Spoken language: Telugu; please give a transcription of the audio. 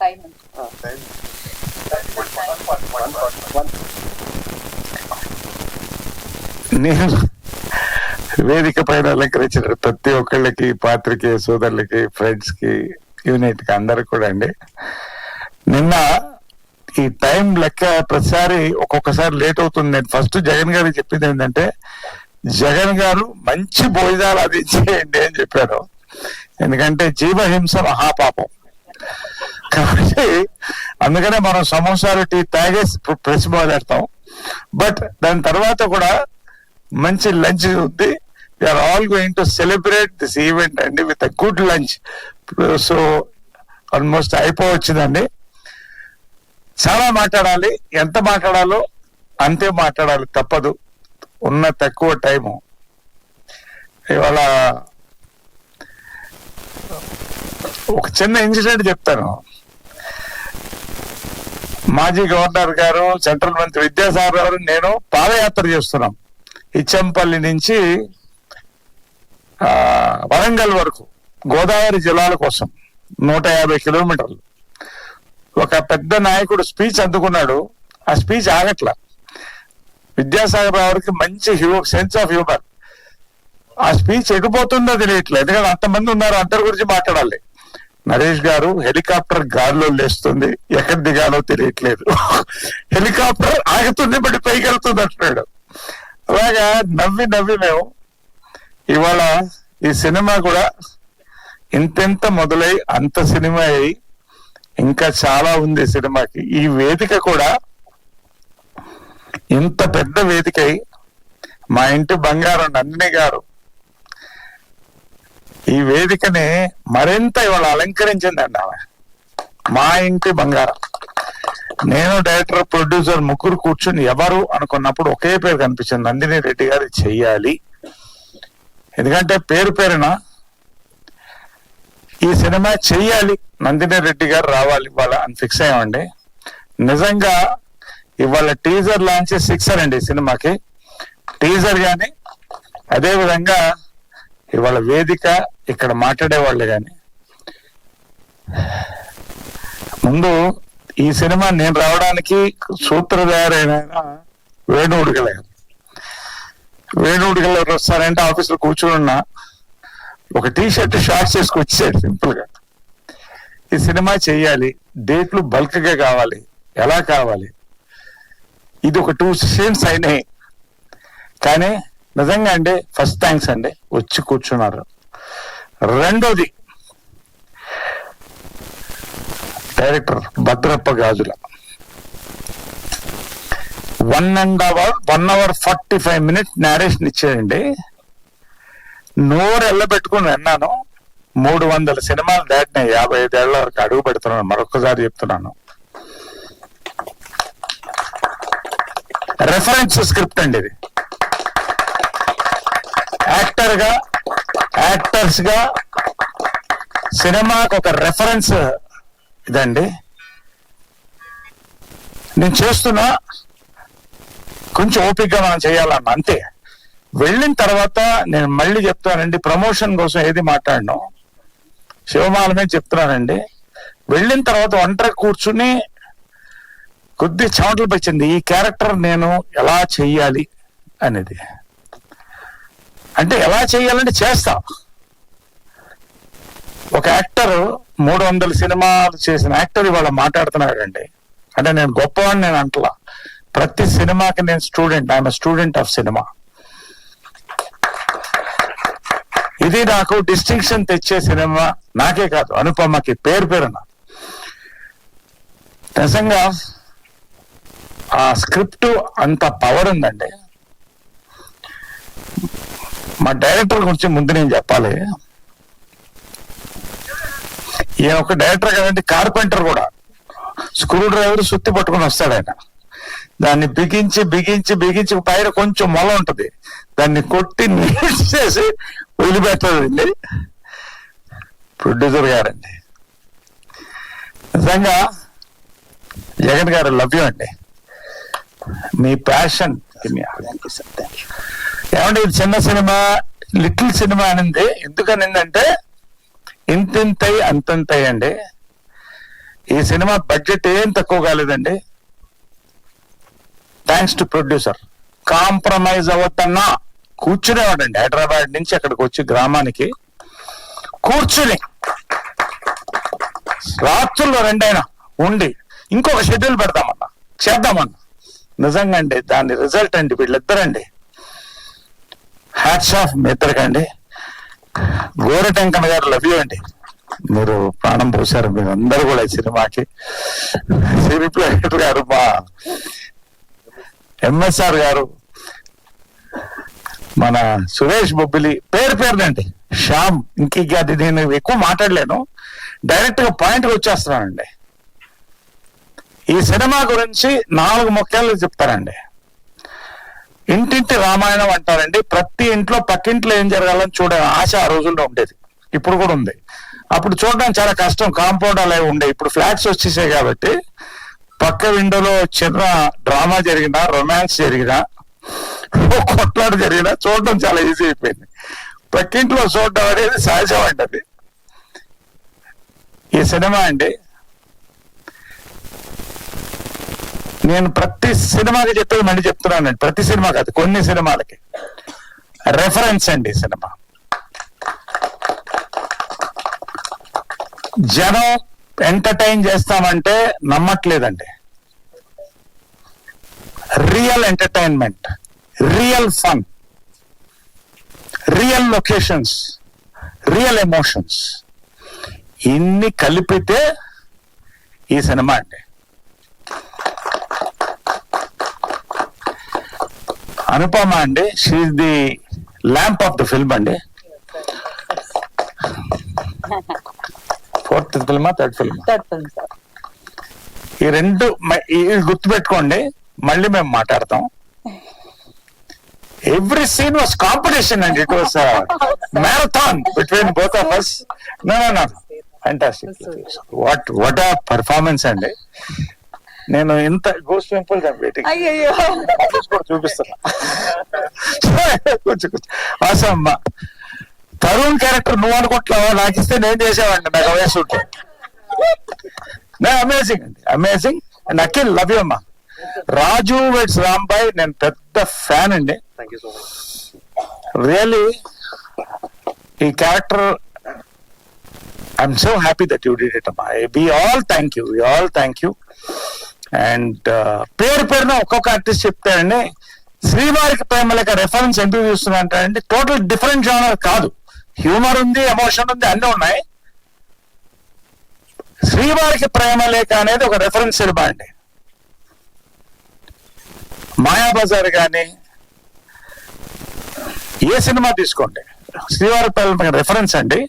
టైం నేను వేదిక పైన అలంకరించిన ప్రతి ఒక్కళ్ళకి, పాత్రికేయ సోదరులకి, ఫ్రెండ్స్ కి, యూనిట్ కి అందరికి కూడా అండి. నిన్న ఈ టైం లెక్క ప్రతిసారి ఒక్కొక్కసారి లేట్ అవుతుంది. నేను ఫస్ట్ జగన్ గారికి చెప్పింది ఏంటంటే, జగన్ గారు మంచి భోజనాలు అందించేయండి అని చెప్పాను. ఎందుకంటే జీవహింస మహాపాపం కాబట్టి అందుకనే మనం సమోసాలు టీ తాగేసి ప్రెస్ మొదలెడతాం. బట్ దాని తర్వాత కూడా మంచి లంచ్ ఉంది. We are all going to celebrate this event అండి with a good lunch. So almost అయిపోవచ్చిందండి. చాలా మాట్లాడాలి, ఎంత మాట్లాడాలో అంతే మాట్లాడాలి, తప్పదు. ఉన్న తక్కువ టైము. ఇవాళ ఒక చిన్న ఇన్సిడెంట్ చెప్తాను. మాజీ గవర్నర్ గారు, సెంట్రల్ మంత్రి విద్యాసాగర్ గారు, నేను పాదయాత్ర చేస్తున్నాం ఇచ్చంపల్లి నుంచి వరంగల్ వరకు, గోదావరి జిల్లాల కోసం 150 కిలోమీటర్లు. ఒక పెద్ద నాయకుడు స్పీచ్ అందుకున్నాడు. ఆ స్పీచ్ ఆగట్లా. విద్యాసాగర్ రావుకి మంచి సెన్స్ ఆఫ్ హ్యూమర్. ఆ స్పీచ్ ఎటుపోతుందో తెలియట్లేదు, ఎందుకంటే అంతమంది ఉన్నారు, అందరి గురించి మాట్లాడాలి. నరేష్ గారు హెలికాప్టర్ గాలిలో లేస్తుంది, ఎక్కడ దిగాలో తెలియట్లేదు, హెలికాప్టర్ ఆగుతుంది బట్టి పైకి వెళ్తుంది అంటున్నాడు. అలాగా నవ్వి నవ్వి మేము ఇవాళ ఈ సినిమా కూడా ఇంతెంత మొదలై అంత సినిమా అయి ఇంకా చాలా ఉంది సినిమాకి. ఈ వేదిక కూడా ఇంత పెద్ద వేదిక అయి మా ఇంటి బంగారం నందిని గారు ఈ వేదికని మరింత ఇవాళ అలంకరించిందండి. ఆమె మా ఇంటి బంగారం. నేను డైరెక్టర్, ప్రొడ్యూసర్ ముగ్గురు కూర్చుని ఎవరు అనుకున్నప్పుడు ఒకే పేరు కనిపించింది, నందిని రెడ్డి గారు చెయ్యాలి. ఎందుకంటే పేరు పేరున ఈ సినిమా చెయ్యాలి, నందిని రెడ్డి గారు రావాలి ఇవాళ అని ఫిక్స్ అయ్యామండి. నిజంగా ఇవాళ టీజర్ లాంచ్ 6 అండి సినిమాకి. టీజర్ గాని, అదే విధంగా ఇవాళ వేదిక, ఇక్కడ మాట్లాడే వాళ్ళు కానీ. ముందు ఈ సినిమా నేను రావడానికి సూత్రధారైన వేణుడిగల వస్తారంటే ఆఫీసులో కూర్చుని ఉన్నా, ఒక టీ-షర్ట్ షార్ట్స్ వేసుకు వచ్చాడు సింపుల్ గా. ఈ సినిమా చెయ్యాలి, డేట్లు బల్క్ గా కావాలి, ఎలా కావాలి, ఇది ఒక 2 సీన్స్ అయినాయి. కానీ నిజంగా అండి ఫస్ట్ థ్యాంక్స్ అండి, వచ్చి కూర్చున్నారు. రెండోది డైరెక్టర్ భద్రప్ప గాజుల 1 hour 45 minutes నేరేషన్ ఇచ్చాడండి. నోరు ఎల్లబెట్టుకుని విన్నాను. 300 సినిమాలు దాటినాయి, 55 ఏళ్ల వరకు అడుగు పెడుతున్నాను. మరొకసారి చెప్తున్నాను, రెఫరెన్స్ స్క్రిప్ట్ అండి ఇది. యాక్టర్స్ గా సినిమాకి ఒక రెఫరెన్స్ ఇదండి. నేను చేస్తున్నా, కొంచెం ఓపికగా మనం చేయాలన్న అంతే. వెళ్ళిన తర్వాత నేను మళ్ళీ చెప్తానండి, ప్రమోషన్ కోసం ఏది మాట్లాడను, శివమాల మీద చెప్తున్నానండి. వెళ్ళిన తర్వాత ఒంటరి కూర్చుని కొద్ది చెమటలు పెట్టింది, ఈ క్యారెక్టర్ నేను ఎలా చెయ్యాలి అనేది. అంటే ఎలా చెయ్యాలంటే చేస్తా. ఒక యాక్టర్ 300 సినిమాలు చేసిన యాక్టర్ ఇవాళ మాట్లాడుతున్నాడండి. అంటే నేను గొప్పవాడిని నేను అంటలా, ప్రతి సినిమాకి నేను student, I'm student of cinema. ఇది నాకు డిస్టింక్షన్ తెచ్చే సినిమా, నాకే కాదు అనుపమకి పేరు పేరున. నిజంగా ఆ స్క్రిప్ట్ అంత పవర్ ఉందండి. మా డైరెక్టర్ గురించి ముందు నేను చెప్పాలి. ఈయన ఒక డైరెక్టర్ కదండి, కార్పెంటర్ కూడా. స్క్రూ డ్రైవర్ సుత్తి పట్టుకుని వస్తాడు ఆయన. దాన్ని బిగించి బిగించి బిగించి పైన కొంచెం మొల ఉంటది, దాన్ని కొట్టి నీట్ చేసి వదిలిపెట్టదండి ప్రొడ్యూసర్ గారండి. నిజంగా జగన్ గారు లవ్ యూ అండి. మీ ప్యాషన్ ఏమంటే ఇది చిన్న సినిమా, లిటిల్ సినిమా అనింది. ఎందుకనిందంటే ఇంతింతై అంతంతై అండి. ఈ సినిమా బడ్జెట్ ఏం తక్కువ కాలేదండి. Thanks to producer. కాంప్రమైజ్ అవ్వద్దన్నా కూర్చునేవాడండి. హైదరాబాద్ నుంచి అక్కడికి వచ్చి గ్రామానికి కూర్చుని రాత్రుల్లో రెండైనా ఉండి ఇంకొక షెడ్యూల్ పెడతామన్నా, చేద్దామన్నా. నిజంగా అండి దాని రిజల్ట్ అండి వీళ్ళిద్దరండి. హ్యాట్స్ ఆఫ్ మీ ఇద్దరికండి. గోరటెంకన్న గారు లవ్ యూ అండి. మీరు ప్రాణం పోసారు మీరు అందరూ కూడా ఈ సినిమాకి. సిరిప్లేటర్ గారు, మా ఎంఎస్ఆర్ గారు, మన సురేష్ బొబ్బిలి, పేరు పేరునండి, శ్యామ్. ఇంక అది నేను ఎక్కువ మాట్లాడలేను, డైరెక్ట్ గా పాయింట్కి వచ్చేస్తున్నానండి. ఈ సినిమా గురించి 4 ముఖ్యాలు చెప్తారండి. ఇంటింటి రామాయణం అంటారండి. ప్రతి ఇంట్లో పక్కింట్లో ఏం జరగాలని చూడే ఆశ ఆ రోజుల్లో ఉండేది, ఇప్పుడు కూడా ఉంది. అప్పుడు చూడడం చాలా కష్టం, కాంపౌండ్ అలా ఉండే. ఇప్పుడు ఫ్లాట్స్ వచ్చేసాయి కాబట్టి పక్క విండోలో చిన్న డ్రామా జరిగినా, రొమాన్స్ జరిగినా, కొట్లాట జరిగినా చూడడం చాలా ఈజీ అయిపోయింది. పక్కింట్లో చూడడం అనేది సహజం అండి. అది ఈ సినిమా అండి. నేను ప్రతి సినిమాకి చెప్పేది మళ్ళీ చెప్తున్నానండి, ప్రతి సినిమా కాదు, కొన్ని సినిమాలకి రెఫరెన్స్ అండి ఈ సినిమా. జనం ఎంటర్టైన్ చేస్తామంటే నమ్మట్లేదండి. Real entertainment, real fun, real locations, real emotions, ఇన్ని కలిపితే ఈ సినిమా అండి. అనుపమ అండి, she's the lamp of the film అండి. 4th ఫిల్మా, 3rd ఫిల్మా? ఈ రెండు గుర్తుపెట్టుకోండి, మళ్ళీ మేము మాట్లాడతాం. Every scene was competition and it was marathon between both of us. No fantastic. What a performance అండి. నేను ఇంత గోస్ట్ టెంపుల్ చూపిస్తున్నా. కొంచెం అమ్మ తరుణ్ క్యారెక్టర్ నువ్వు అనుకుంటున్నావా, నాకు ఇస్తే నేను చేసేవాడిని నాకు వయసు ఉంటే. అమేజింగ్ అండి, amazing. And Akhil love you అమ్మా. రాజు వెట్స్ రాంబాయ్, నేను పెద్ద ఫ్యాన్ అండి. రియల్లీ ఈ character I'm so happy that you did it అమ్మా. We all thank you. And పేరు పేరున ఒక్కొక్క ఆర్టిస్ట్ చెప్తారండి. శ్రీవారికి ప్రేమలేక రెఫరెన్స్ ఎందుకు చూస్తున్నా అంటారండి, టోటల్ డిఫరెంట్ జానర్ కాదు, హ్యూమర్ ఉంది, ఎమోషన్ ఉంది, అన్నీ ఉన్నాయి. శ్రీవారికి ప్రేమలేక అనేది ఒక రెఫరెన్స్ సినిమా అండి. మాయాబజార్ కానీ ఏ సినిమా తీసుకోండి, శ్రీవారి ప్రేమ రెఫరెన్స్ అండి.